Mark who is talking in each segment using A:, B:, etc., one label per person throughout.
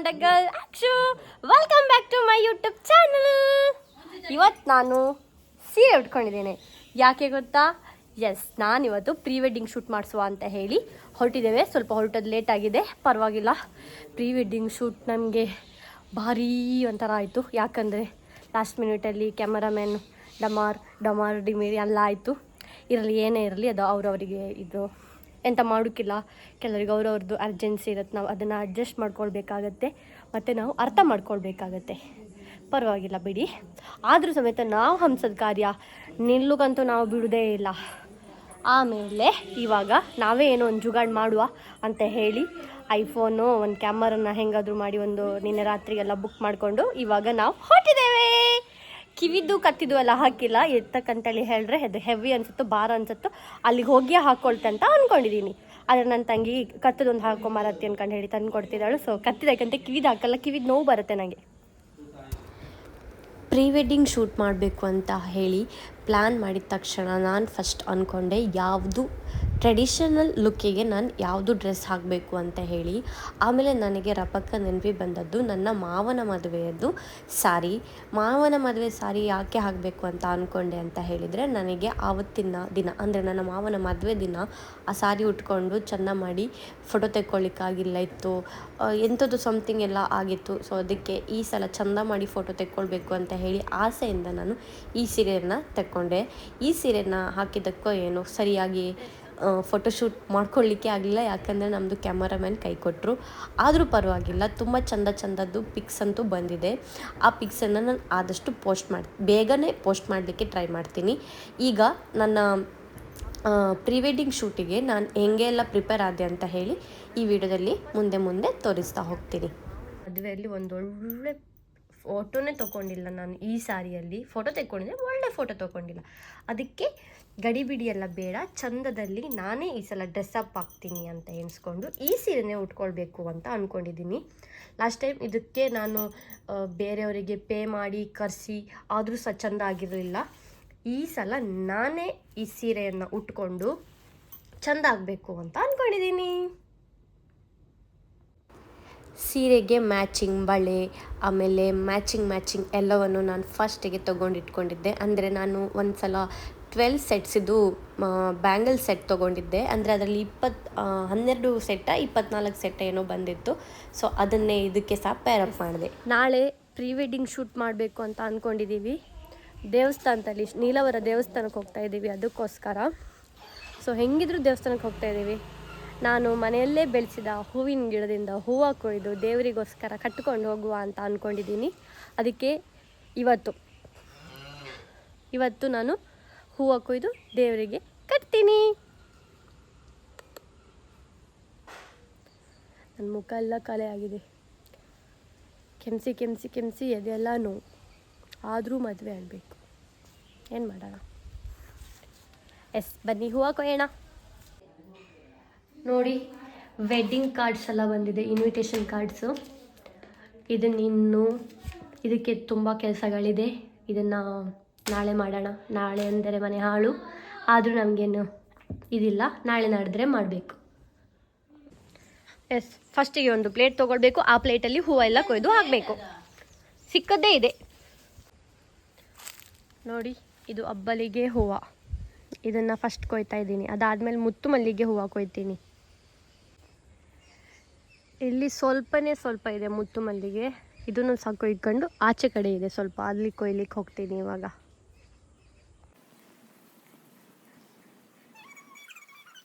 A: and a girl Akshu. Welcome back to my YouTube channel. ಇವತ್ತು ನಾನು ಸೀರೆ ಉಟ್ಕೊಂಡಿದ್ದೇನೆ. ಯಾಕೆ ಗೊತ್ತಾ? ನಾನು ಇವತ್ತು ಪ್ರೀ ವೆಡ್ಡಿಂಗ್ ಶೂಟ್ ಮಾಡಿಸುವ ಅಂತ ಹೇಳಿ ಹೊರಟಿದ್ದೇವೆ. ಸ್ವಲ್ಪ ಹೊರಟೋದು ಲೇಟ್ ಆಗಿದೆ, ಪರವಾಗಿಲ್ಲ. ಪ್ರೀ ವೆಡ್ಡಿಂಗ್ ಶೂಟ್ ನಮಗೆ ಭಾರೀ ಒಂಥರ ಆಯಿತು. ಯಾಕಂದರೆ ಲಾಸ್ಟ್ ಮಿನಿಟಲ್ಲಿ ಕ್ಯಾಮರಾಮ್ಯಾನ್ ಡಮಾರ್ ಡಿಮಿರಿ ಎಲ್ಲ ಆಯಿತು. ಇರಲಿ, ಏನೇ ಇರಲಿ, ಅದು ಅವರವರಿಗೆ ಇದು ಎಂತ ಮಾಡೋಕ್ಕಿಲ್ಲ. ಕೆಲವರಿಗೆ ಅವ್ರವ್ರದ್ದು ಅರ್ಜೆನ್ಸಿ ಇರುತ್ತೆ, ನಾವು ಅದನ್ನು ಅಡ್ಜಸ್ಟ್ ಮಾಡ್ಕೊಳ್ಬೇಕಾಗತ್ತೆ ಮತ್ತು ನಾವು ಅರ್ಥ ಮಾಡ್ಕೊಳ್ಬೇಕಾಗತ್ತೆ. ಪರವಾಗಿಲ್ಲ ಬಿಡಿ. ಆದರೂ ಸಮೇತ ನಾವು ಹಂಸದ ಕಾರ್ಯ ನಿಲ್ಲುಗಂತೂ ನಾವು ಬಿಡೋದೇ ಇಲ್ಲ. ಆಮೇಲೆ ಇವಾಗ ನಾವೇ ಏನೋ ಒಂದು ಜುಗಾಡ್ ಮಾಡುವ ಅಂತ ಹೇಳಿ ಐಫೋನು ಒಂದು ಕ್ಯಾಮರನ್ನ ಹೆಂಗಾದರೂ ಮಾಡಿ ನಿನ್ನೆ ರಾತ್ರಿಗೆಲ್ಲ ಬುಕ್ ಮಾಡಿಕೊಂಡು ಇವಾಗ ನಾವು ಹೊರಟಿದ್ದೇವೆ. ಕಿವಿದ್ದು ಕತ್ತಿದ್ದು ಎಲ್ಲ ಹಾಕಿಲ್ಲ, ಎತ್ತಕ್ಕಂತೇಳಿ ಹೇಳಿದ್ರೆ ಅದು ಹೆವಿ ಅನ್ಸುತ್ತೋ ಭಾರ ಅನ್ಸುತ್ತೋ ಅಲ್ಲಿಗೆ ಹೋಗಿ ಹಾಕ್ಕೊಳ್ತೆ ಅಂತ ಅಂದ್ಕೊಂಡಿದ್ದೀನಿ. ಆದರೆ ನನ್ನ ತಂಗಿ ಕತ್ತದೊಂದು ಹಾಕೊಂಬರತ್ತಿ ಅನ್ಕೊಂಡು ಹೇಳಿ ತಂದು ಕೊಡ್ತಿದ್ದಾಳು. ಸೊ ಕತ್ತಿದಕ್ಕಂತೆ ಕಿವಿದು ಹಾಕಲ್ಲ, ಕಿವಿದು ನೋವು ಬರುತ್ತೆ ನನಗೆ. ಪ್ರೀ ವೆಡ್ಡಿಂಗ್ ಶೂಟ್ ಮಾಡಬೇಕು ಅಂತ ಹೇಳಿ ಪ್ಲ್ಯಾನ್ ಮಾಡಿದ ತಕ್ಷಣ ನಾನು ಫಸ್ಟ್ ಅಂದ್ಕೊಂಡೆ ಯಾವುದು ಟ್ರೆಡಿಷನಲ್ ಲುಕ್ಕಿಗೆ ನಾನು ಯಾವುದು ಡ್ರೆಸ್ ಹಾಕಬೇಕು ಅಂತ ಹೇಳಿ. ಆಮೇಲೆ ನನಗೆ ರಪಕ್ಕ ನೆನಪಿಗೆ ಬಂದದ್ದು ನನ್ನ ಮಾವನ ಮದುವೆಯದ್ದು ಸಾರಿ. ಮಾವನ ಮದುವೆ ಸಾರಿ ಯಾಕೆ ಹಾಕಬೇಕು ಅಂತ ಅಂದ್ಕೊಂಡೆ ಅಂತ ಹೇಳಿದರೆ, ನನಗೆ ಆವತ್ತಿನ ದಿನ ಅಂದರೆ ನನ್ನ ಮಾವನ ಮದುವೆ ದಿನ ಆ ಸಾರಿ ಉಟ್ಕೊಂಡು ಚೆಂದ ಮಾಡಿ ಫೋಟೋ ತೆಕ್ಕೊಳ್ಳಿಕ್ಕಾಗಿಲ್ಲ ಇತ್ತು, ಎಂಥದ್ದು ಸಮಥಿಂಗ್ ಎಲ್ಲ ಆಗಿತ್ತು. ಸೊ ಅದಕ್ಕೆ ಈ ಸಲ ಚೆಂದ ಮಾಡಿ ಫೋಟೋ ತೆಕ್ಕೊಳ್ಬೇಕು ಅಂತ ಹೇಳಿ ಆಸೆಯಿಂದ ನಾನು ಈ ಸೀರೆಯನ್ನು ತೆಕ್ಕೊಂಡೆ. ಈ ಸೀರೆನ ಹಾಕಿದ್ದಕ್ಕೋ ಏನೋ ಸರಿಯಾಗಿ ಫೋಟೋಶೂಟ್ ಮಾಡ್ಕೊಳ್ಳಿಕ್ಕೆ ಆಗಲಿಲ್ಲ, ಯಾಕಂದರೆ ನಮ್ಮದು ಕ್ಯಾಮರಾಮ್ಯಾನ್ ಕೈ ಕೊಟ್ಟರು. ಆದರೂ ಪರವಾಗಿಲ್ಲ, ತುಂಬ ಚಂದದ್ದು ಪಿಕ್ಸ್ ಅಂತೂ ಬಂದಿದೆ. ಆ ಪಿಕ್ಸನ್ನು ನಾನು ಆದಷ್ಟು ಬೇಗನೆ ಪೋಸ್ಟ್ ಮಾಡಲಿಕ್ಕೆ ಟ್ರೈ ಮಾಡ್ತೀನಿ. ಈಗ ನನ್ನ ಪ್ರೀ ವೆಡ್ಡಿಂಗ್ ಶೂಟಿಗೆ ನಾನು ಹೆಂಗೆ ಎಲ್ಲ ಪ್ರಿಪೇರ್ ಆದೆ ಅಂತ ಹೇಳಿ ಈ ವಿಡಿಯೋದಲ್ಲಿ ಮುಂದೆ ತೋರಿಸ್ತಾ ಹೋಗ್ತೀನಿ. ಮದುವೆಯಲ್ಲಿ ಒಂದೊಳ್ಳೆ ಫೋಟೋನೇ ತೊಗೊಂಡಿಲ್ಲ ನಾನು. ಈ ಸಾರಿಯಲ್ಲಿ ಫೋಟೋ ತೆಕ್ಕೊಂಡಿದ್ದೆ, ಒಳ್ಳೆ ಫೋಟೋ ತೊಗೊಂಡಿಲ್ಲ. ಅದಕ್ಕೆ ಗಡಿಬಿಡಿ ಎಲ್ಲ ಬೇಡ, ಚಂದದಲ್ಲಿ ನಾನೇ ಈ ಸಲ ಡ್ರೆಸ್ಅಪ್ ಆಗ್ತೀನಿ ಅಂತ ಎಣಿಸ್ಕೊಂಡು ಈ ಸೀರೆನೇ ಉಟ್ಕೊಳ್ಬೇಕು ಅಂತ ಅಂದ್ಕೊಂಡಿದ್ದೀನಿ. ಲಾಸ್ಟ್ ಟೈಮ್ ಇದಕ್ಕೆ ನಾನು ಬೇರೆಯವರಿಗೆ ಪೇ ಮಾಡಿ ಕರೆಸಿ ಆದರೂ ಸಹ ಚಂದ ಆಗಿರಲಿಲ್ಲ. ಈ ಸಲ ನಾನೇ ಈ ಸೀರೆಯನ್ನು ಉಟ್ಕೊಂಡು ಚಂದ ಆಗಬೇಕು ಅಂತ ಅಂದ್ಕೊಂಡಿದ್ದೀನಿ. ಸೀರೆಗೆ ಮ್ಯಾಚಿಂಗ್ ಬಳೆ, ಆಮೇಲೆ ಮ್ಯಾಚಿಂಗ್ ಎಲ್ಲವನ್ನು ನಾನು ಫಸ್ಟಿಗೆ ತೊಗೊಂಡಿಟ್ಕೊಂಡಿದ್ದೆ. ಅಂದರೆ ನಾನು ಒಂದು ಸಲ 12 ಸೆಟ್ಸಿದು ಬ್ಯಾಂಗಲ್ ಸೆಟ್ ತೊಗೊಂಡಿದ್ದೆ. ಅಂದರೆ ಅದರಲ್ಲಿ 12 ಸೆಟ್ಟ 24 ಸೆಟ್ ಏನೋ ಬಂದಿತ್ತು. ಸೊ ಅದನ್ನೇ ಇದಕ್ಕೆ ಸಹ ಪೇರಪ್ ಮಾಡಿದೆ. ನಾಳೆ ಪ್ರೀ ವೆಡ್ಡಿಂಗ್ ಶೂಟ್ ಮಾಡಬೇಕು ಅಂತ ಅಂದ್ಕೊಂಡಿದ್ದೀವಿ. ದೇವಸ್ಥಾನದಲ್ಲಿ ನೀಲವರ ದೇವಸ್ಥಾನಕ್ಕೆ ಹೋಗ್ತಾ ಇದ್ದೀವಿ, ಅದಕ್ಕೋಸ್ಕರ. ಸೊ ಹೆಂಗಿದ್ರು ದೇವಸ್ಥಾನಕ್ಕೆ ಹೋಗ್ತಾ ಇದ್ದೀವಿ. ನಾನು ಮನೆಯಲ್ಲೇ ಬೆಳೆಸಿದ ಹೂವಿನ ಗಿಡದಿಂದ ಹೂವು ಕೊಯ್ದು ದೇವರಿಗೋಸ್ಕರ ಕಟ್ಟಿಕೊಂಡು ಹೋಗುವ ಅಂತ ಅಂದ್ಕೊಂಡಿದ್ದೀನಿ. ಅದಕ್ಕೆ ಇವತ್ತು ನಾನು ಹೂವು ಕೊಯ್ದು ದೇವರಿಗೆ ಕಟ್ತೀನಿ. ನನ್ನ ಮುಖ ಎಲ್ಲ ಕಲೆ ಆಗಿದೆ, ಕೆಮ್ಸಿ ಅದೆಲ್ಲ ನೋವು. ಆದರೂ ಮದುವೆ ಆಗಬೇಕು, ಏನು ಮಾಡೋಣ. ಬನ್ನಿ ಹೂವು ಕೊಯ್ಯೋಣ. ನೋಡಿ, ವೆಡ್ಡಿಂಗ್ ಕಾರ್ಡ್ಸ್ ಎಲ್ಲ ಬಂದಿದೆ, ಇನ್ವಿಟೇಷನ್ ಕಾರ್ಡ್ಸು. ಇದಕ್ಕೆ ತುಂಬ ಕೆಲಸಗಳಿದೆ. ಇದನ್ನು ನಾಳೆ ಮಾಡೋಣ. ನಾಳೆ ಅಂದರೆ ಮನೆ ಹಾಳು, ಆದರೂ ನಮಗೇನು ಇದಿಲ್ಲ, ನಾಳೆ ನಾಡಿದ್ರೆ ಮಾಡಬೇಕು. ಫಸ್ಟಿಗೆ ಒಂದು ಪ್ಲೇಟ್ ತೊಗೊಳ್ಬೇಕು. ಆ ಪ್ಲೇಟಲ್ಲಿ ಹೂವೆಲ್ಲ ಕೊಯ್ದು ಹಾಕಬೇಕು. ಸಿಕ್ಕದ್ದೇ ಇದೆ ನೋಡಿ. ಇದು ಅಬ್ಬಲಿಗೆ ಹೂವು, ಇದನ್ನು ಫಸ್ಟ್ ಕೊಯ್ತಾ ಇದ್ದೀನಿ. ಅದಾದಮೇಲೆ ಮುತ್ತು ಮಲ್ಲಿಗೆ ಹೂವು ಕೊಯ್ತೀನಿ. ಇಲ್ಲಿ ಸ್ವಲ್ಪ ಇದೆ ಮುತ್ತು ಮಲ್ಲಿಗೆ, ಇದನ್ನು ಸಹ ಕೊಯ್ಕೊಂಡು ಆಚೆ ಕಡೆ ಇದೆ ಸ್ವಲ್ಪ, ಅಲ್ಲಿ ಕೊಯ್ಲಿಕ್ಕೆ ಹೋಗ್ತೀನಿ ಇವಾಗ.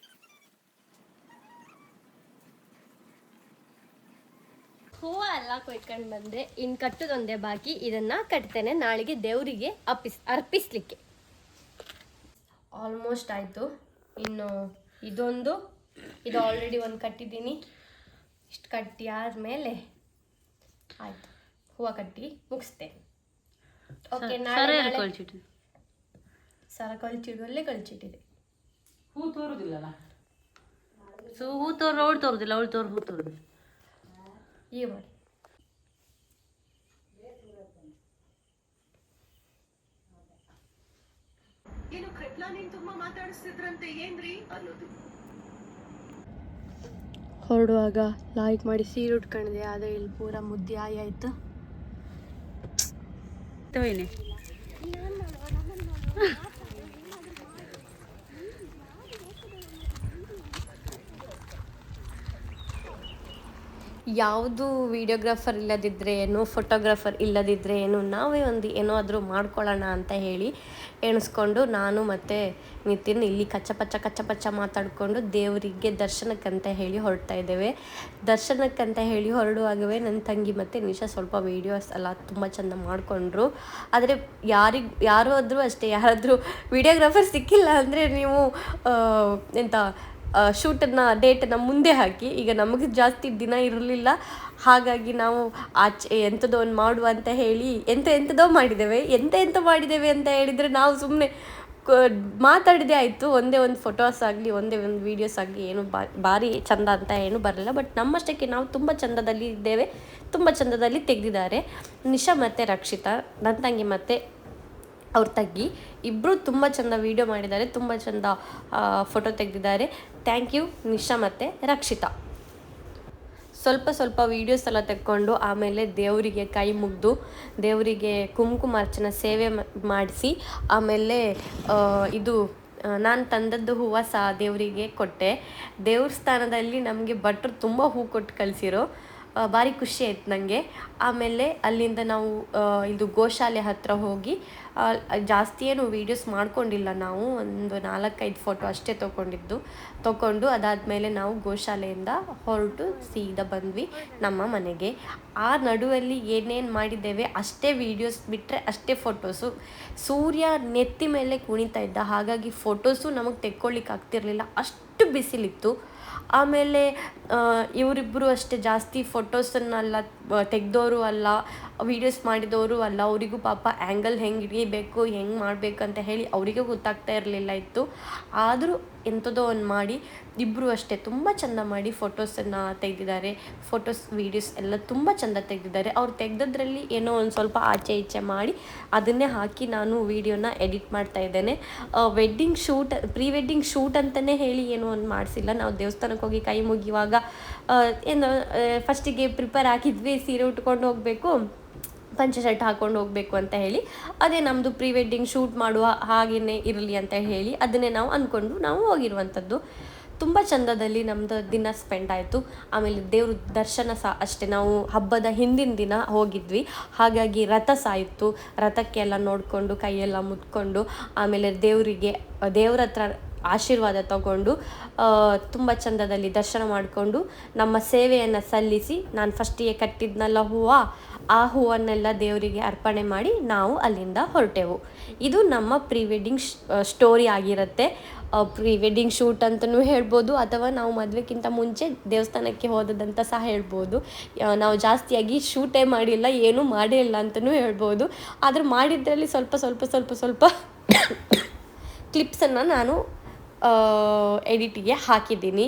A: ಹೂವು ಎಲ್ಲ ಕೊಯ್ಕೊಂಡು ಬಂದೆ, ಇನ್ನು ಕಟ್ಟೋದೊಂದೇ ಬಾಕಿ. ಇದನ್ನು ಕಟ್ತೇನೆ ನಾಳೆಗೆ ದೇವರಿಗೆ ಅರ್ಪಿಸ್ಲಿಕ್ಕೆ. ಆಲ್ಮೋಸ್ಟ್ ಆಯಿತು. ಇನ್ನು ಇದು ಆಲ್ರೆಡಿ ಒಂದು ಕಟ್ಟಿದ್ದೀನಿ. ಇಷ್ಟು ಕಟ್ಟಿ ಆದಮೇಲೆ ಆಯಿತು, ಹೂವು ಕಟ್ಟಿ ಮುಗಿಸ್ತೇನೆ. ಓಕೆ, ಸರ ಕಳ್ಚಿಡುವಲ್ಲೇ ಕಳ್ಚಿಟ್ಟಿದೆ.
B: ಹೂ ತೋರುದಿಲ್ಲ, ಸೊ ಅವಳು ತೋರುದಿಲ್ಲ.
A: ಈಗ ಮಾಡಿ.
C: ಏನು ಕಟ್ಲಾ ನೀನ್ ತುಂಬಾ ಮಾತಾಡಿಸ್ತಿದ್ರಂತೆ, ಏನ್ರಿ ಅನ್ನೋದು.
A: ಹೊರಡುವಾಗ ಲೈಕ್ ಮಾಡಿ ಸೀರೆ ಉಟ್ಕೊಂಡಿದೆ, ಆದರೆ ಇಲ್ಲಿ ಪೂರ ಮುದ್ದೆ ಆಯ್ತು.
B: ತೋಯ್ನೆ
A: ಯಾವುದು ವೀಡಿಯೋಗ್ರಾಫರ್ ಇಲ್ಲದಿದ್ದರೆ ಏನು, ಫೋಟೋಗ್ರಾಫರ್ ಇಲ್ಲದಿದ್ದರೆ ಏನು, ನಾವೇ ಒಂದು ಏನೋ ಆದರೂ ಮಾಡ್ಕೊಳ್ಳೋಣ ಅಂತ ಹೇಳಿ ಎಣಿಸ್ಕೊಂಡು ನಾನು ಮತ್ತು ನಿತಿನ್ ಇಲ್ಲಿ ಕಚ್ಚಪಚ್ಚ ಮಾತಾಡಿಕೊಂಡು ದೇವರಿಗೆ ದರ್ಶನಕ್ಕಂತ ಹೇಳಿ ಹೊರಡ್ತಾ ಇದ್ದೇವೆ. ದರ್ಶನಕ್ಕಂತ ಹೇಳಿ ಹೊರಡುವಾಗವೇ ನನ್ನ ತಂಗಿ ಮತ್ತು ನಿಶಾ ಸ್ವಲ್ಪ ವೀಡಿಯೋಸ್ ಎಲ್ಲ ತುಂಬ ಚೆಂದ ಮಾಡಿಕೊಂಡ್ರು. ಆದರೆ ಯಾರಾದರೂ ಅಷ್ಟೇ, ಯಾರಾದರೂ ವೀಡಿಯೋಗ್ರಾಫರ್ ಸಿಕ್ಕಿಲ್ಲ ಅಂದರೆ ನೀವು ಎಂಥ ಶೂಟನ್ನು ಡೇಟನ್ನು ಮುಂದೆ ಹಾಕಿ. ಈಗ ನಮಗೆ ಜಾಸ್ತಿ ದಿನ ಇರಲಿಲ್ಲ, ಹಾಗಾಗಿ ನಾವು ಆಚೆ ಎಂಥದೋ ಒಂದು ಮಾಡುವ ಅಂತ ಹೇಳಿ ಎಂಥದೋ ಮಾಡಿದ್ದೇವೆ. ಎಂತ ಮಾಡಿದ್ದೇವೆ ಅಂತ ಹೇಳಿದರೆ, ನಾವು ಸುಮ್ಮನೆ ಮಾತಾಡಿದೆ ಆಯಿತು. ಒಂದೇ ಒಂದು ಫೋಟೋಸ್ ಆಗಲಿ, ಒಂದೇ ಒಂದು ವೀಡಿಯೋಸ್ ಆಗಲಿ ಏನು ಭಾರಿ ಚಂದ ಅಂತ ಏನು ಬರಲ್ಲ. ಬಟ್ ನಮ್ಮಷ್ಟಕ್ಕೆ ನಾವು ತುಂಬ ಚಂದದಲ್ಲಿ ಇದ್ದೇವೆ, ತುಂಬ ಚಂದದಲ್ಲಿ ತೆಗೆದಿದ್ದಾರೆ. ನಿಶಾ ಮತ್ತು ರಕ್ಷಿತಾ, ನನ್ನ ತಂಗಿ ಮತ್ತು ಅವ್ರ ತಂಗಿ ಇಬ್ಬರು ತುಂಬ ಚೆಂದ ವೀಡಿಯೋ ಮಾಡಿದ್ದಾರೆ, ತುಂಬ ಚೆಂದ ಫೋಟೋ ತೆಗೆದಿದ್ದಾರೆ. ಥ್ಯಾಂಕ್ ಯು ನಿಶಾ ಮತ್ತು ರಕ್ಷಿತಾ. ಸ್ವಲ್ಪ ವೀಡಿಯೋಸ್ ಎಲ್ಲ ತೆಕ್ಕೊಂಡು ಆಮೇಲೆ ದೇವರಿಗೆ ಕೈ ಮುಗಿದು ದೇವರಿಗೆ ಕುಂಕುಮಾರ್ಚನ ಸೇವೆ ಮಾಡಿಸಿ, ಆಮೇಲೆ ಇದು ನಾನು ತಂದದ್ದು ಹೂವು ಸಹ ದೇವರಿಗೆ ಕೊಟ್ಟೆ. ದೇವ್ರ ಸ್ಥಾನದಲ್ಲಿ ನಮಗೆ ಭಟ್ರು ತುಂಬ ಹೂ ಕೊಟ್ಟು ಕಳಿಸಿರೋ, ಭಾರಿ ಖುಷಿ ಆಯ್ತು ನನಗೆ. ಆಮೇಲೆ ಅಲ್ಲಿಂದ ನಾವು ಇದು ಗೋಶಾಲೆ ಹತ್ತಿರ ಹೋಗಿ, ಜಾಸ್ತಿ ಏನು ವೀಡಿಯೋಸ್ ಮಾಡ್ಕೊಂಡಿಲ್ಲ ನಾವು, ಒಂದು 4-5 ಫೋಟೋ ಅಷ್ಟೇ ತೊಗೊಂಡು ಅದಾದಮೇಲೆ ನಾವು ಗೋಶಾಲೆಯಿಂದ ಹೊರಟು ಸೀದಾ ಬಂದ್ವಿ ನಮ್ಮ ಮನೆಗೆ. ಆ ನಡುವಲ್ಲಿ ಏನೇನು ಮಾಡಿದ್ದೇವೆ ಅಷ್ಟೇ ವೀಡಿಯೋಸ್ ಬಿಟ್ಟರೆ ಅಷ್ಟೇ ಫೋಟೋಸು. ಸೂರ್ಯ ನೆತ್ತಿ ಮೇಲೆ ಕುಣಿತಾ ಇದ್ದ, ಹಾಗಾಗಿ ಫೋಟೋಸು ನಮಗೆ ತೆಕ್ಕೊಳ್ಳಿಕ್ಕೆ ಆಗ್ತಿರ್ಲಿಲ್ಲ, ಅಷ್ಟು ಬಿಸಿಲಿತ್ತು. ಆಮೇಲೆ ಇವರಿಬ್ಬರು ಅಷ್ಟೇ ಜಾಸ್ತಿ ಫೋಟೋಸನ್ನೆಲ್ಲ ತೆಗೆದವರು ಅಲ್ಲ, ವೀಡಿಯೋಸ್ ಮಾಡಿದವರು ಅಲ್ಲ. ಅವರಿಗೂ ಪಾಪ ಆ್ಯಂಗಲ್ ಹೆಂಗೆ ಹಿಡಿಯಬೇಕು, ಹೆಂಗೆ ಮಾಡಬೇಕು ಅಂತ ಹೇಳಿ ಅವರಿಗೂ ಗೊತ್ತಾಗ್ತಾ ಇರಲಿಲ್ಲ ಇತ್ತು. ಆದರೂ ಎಂಥದೋ ಒಂದು ಮಾಡಿ ಇಬ್ಬರು ಅಷ್ಟೇ ತುಂಬ ಚೆಂದ ಮಾಡಿ ಫೋಟೋಸನ್ನು ತೆಗೆದಿದ್ದಾರೆ. ಫೋಟೋಸ್ ವೀಡಿಯೋಸ್ ಎಲ್ಲ ತುಂಬ ಚೆಂದ ತೆಗೆದಿದ್ದಾರೆ. ಅವ್ರು ತೆಗೆದದ್ರಲ್ಲಿ ಏನೋ ಒಂದು ಸ್ವಲ್ಪ ಆಚೆ ಈಚೆ ಮಾಡಿ ಅದನ್ನೇ ಹಾಕಿ ನಾನು ವೀಡಿಯೋನ ಎಡಿಟ್ ಮಾಡ್ತಾ ಇದ್ದೇನೆ. ಪ್ರೀ ವೆಡ್ಡಿಂಗ್ ಶೂಟ್ ಅಂತಲೇ ಹೇಳಿ ಏನೋ ಒಂದು ಮಾಡಿಸಿಲ್ಲ. ನಾವು ದೇವಸ್ಥಾನಕ್ಕೆ ಹೋಗಿ ಕೈ ಮುಗಿಯುವಾಗ ಏನು ಫಸ್ಟಿಗೆ ಪ್ರಿಪೇರ್ ಆಗಿದ್ವಿ, ಸೀರೆ ಉಟ್ಕೊಂಡು ಹೋಗಬೇಕು, ಪಂಚೆ ಶರ್ಟ್ ಹಾಕ್ಕೊಂಡು ಹೋಗಬೇಕು ಅಂತ ಹೇಳಿ. ಅದೇ ನಮ್ಮದು ಪ್ರೀ ವೆಡ್ಡಿಂಗ್ ಶೂಟ್ ಮಾಡುವ ಹಾಗೆಯೇ ಇರಲಿ ಅಂತ ಹೇಳಿ ಅದನ್ನೇ ನಾವು ಅಂದ್ಕೊಂಡು ನಾವು ಹೋಗಿರುವಂಥದ್ದು. ತುಂಬ ಚಂದದಲ್ಲಿ ನಮ್ಮದು ದಿನ ಸ್ಪೆಂಡ್ ಆಯಿತು. ಆಮೇಲೆ ದೇವ್ರ ದರ್ಶನ ಸಹ ಅಷ್ಟೇ, ನಾವು ಹಬ್ಬದ ಹಿಂದಿನ ದಿನ ಹೋಗಿದ್ವಿ, ಹಾಗಾಗಿ ರಥ ಸಹ ಇತ್ತು. ರಥಕ್ಕೆಲ್ಲ ನೋಡಿಕೊಂಡು ಕೈಯೆಲ್ಲ ಮುತ್ಕೊಂಡು ಆಮೇಲೆ ದೇವ್ರ ಹತ್ರ ಆಶೀರ್ವಾದ ತಗೊಂಡು ತುಂಬ ಚಂದದಲ್ಲಿ ದರ್ಶನ ಮಾಡಿಕೊಂಡು ನಮ್ಮ ಸೇವೆಯನ್ನು ಸಲ್ಲಿಸಿ, ನಾನು ಫಸ್ಟಿಗೆ ಕಟ್ಟಿದ್ನಲ್ಲ ಆ ಹೂವನ್ನೆಲ್ಲ ದೇವರಿಗೆ ಅರ್ಪಣೆ ಮಾಡಿ ನಾವು ಅಲ್ಲಿಂದ ಹೊರಟೆವು. ಇದು ನಮ್ಮ ಪ್ರೀ ವೆಡ್ಡಿಂಗ್ ಸ್ಟೋರಿ ಆಗಿರುತ್ತೆ. ಪ್ರೀ ವೆಡ್ಡಿಂಗ್ ಶೂಟ್ ಅಂತಲೂ ಹೇಳ್ಬೋದು, ಅಥವಾ ನಾವು ಮದುವೆಗಿಂತ ಮುಂಚೆ ದೇವಸ್ಥಾನಕ್ಕೆ ಹೋದದಂತ ಸಹ ಹೇಳ್ಬೋದು. ನಾವು ಜಾಸ್ತಿಯಾಗಿ ಶೂಟೇ ಮಾಡಿಲ್ಲ, ಏನೂ ಮಾಡೇ ಇಲ್ಲ ಅಂತಲೂ ಹೇಳ್ಬೋದು. ಆದರೆ ಮಾಡಿದ್ರಲ್ಲಿ ಸ್ವಲ್ಪ ಕ್ಲಿಪ್ಸನ್ನು ನಾನು ಎಡಿಟಿಗೆ ಹಾಕಿದ್ದೀನಿ.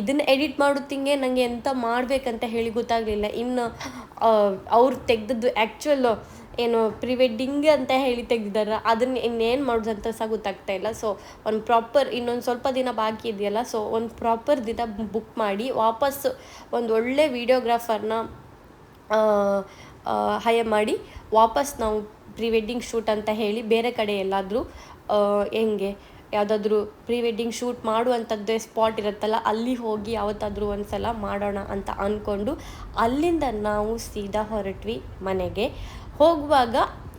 A: ಇದನ್ನು ಎಡಿಟ್ ಮಾಡೋತ್ತಿಗೆ ನನಗೆ ಎಂತ ಮಾಡಬೇಕಂತ ಹೇಳಿ ಗೊತ್ತಾಗಲಿಲ್ಲ. ಇನ್ನು ಅವ್ರು ತೆಗೆದದ್ದು ಆ್ಯಕ್ಚುಲ್ ಏನು ಪ್ರೀ ವೆಡ್ಡಿಂಗ್ ಅಂತ ಹೇಳಿ ತೆಗೆದಿದ್ದಾರೆ, ಅದನ್ನು ಇನ್ನೇನು ಮಾಡೋದು ಅಂತ ಸಹ ಗೊತ್ತಾಗ್ತಾ ಇಲ್ಲ. ಸೊ ಒಂದು ಪ್ರಾಪರ್ ಇನ್ನೊಂದು ಸ್ವಲ್ಪ ದಿನ ಬಾಕಿ ಇದೆಯಲ್ಲ, ಸೊ ಒಂದು ಪ್ರಾಪರ್ ದಿನ ಬುಕ್ ಮಾಡಿ ವಾಪಸ್ ಒಂದು ಒಳ್ಳೆ ವೀಡಿಯೋಗ್ರಾಫರ್ನ ಹೈರ್ ಮಾಡಿ ವಾಪಸ್ ನಾವು ಪ್ರೀ ವೆಡ್ಡಿಂಗ್ ಶೂಟ್ ಅಂತ ಹೇಳಿ ಬೇರೆ ಕಡೆ ಎಲ್ಲಾದರೂ ಯಾವುದಾದ್ರೂ ಪ್ರೀ ವೆಡ್ಡಿಂಗ್ ಶೂಟ್ ಮಾಡುವಂಥದ್ದೇ ಸ್ಪಾಟ್ ಇರುತ್ತಲ್ಲ, ಅಲ್ಲಿ ಹೋಗಿ ಯಾವತ್ತಾದರೂ ಒಂದು ಸಲ ಮಾಡೋಣ ಅಂತ ಅಂದ್ಕೊಂಡು ಅಲ್ಲಿಂದ ನಾವು ಸೀದಾ ಹೊರಟ್ವಿ ಮನೆಗೆ. ಹೋಗುವಾಗ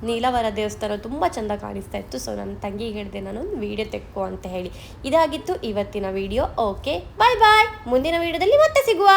A: ನೀಲವರ ದೇವಸ್ಥಾನ ತುಂಬ ಚೆಂದ ಕಾಣಿಸ್ತಾ ಇತ್ತು. ಸೊ ನನ್ನ ತಂಗಿಗೆ ಹೇಳಿದೆ ನಾನು ಒಂದು ವೀಡಿಯೋ ತೆಕ್ಕೋ ಅಂತ ಹೇಳಿ. ಇದಾಗಿತ್ತು ಇವತ್ತಿನ ವೀಡಿಯೋ. ಓಕೆ, ಬಾಯ್. ಮುಂದಿನ ವೀಡಿಯೋದಲ್ಲಿ ಮತ್ತೆ ಸಿಗುವ.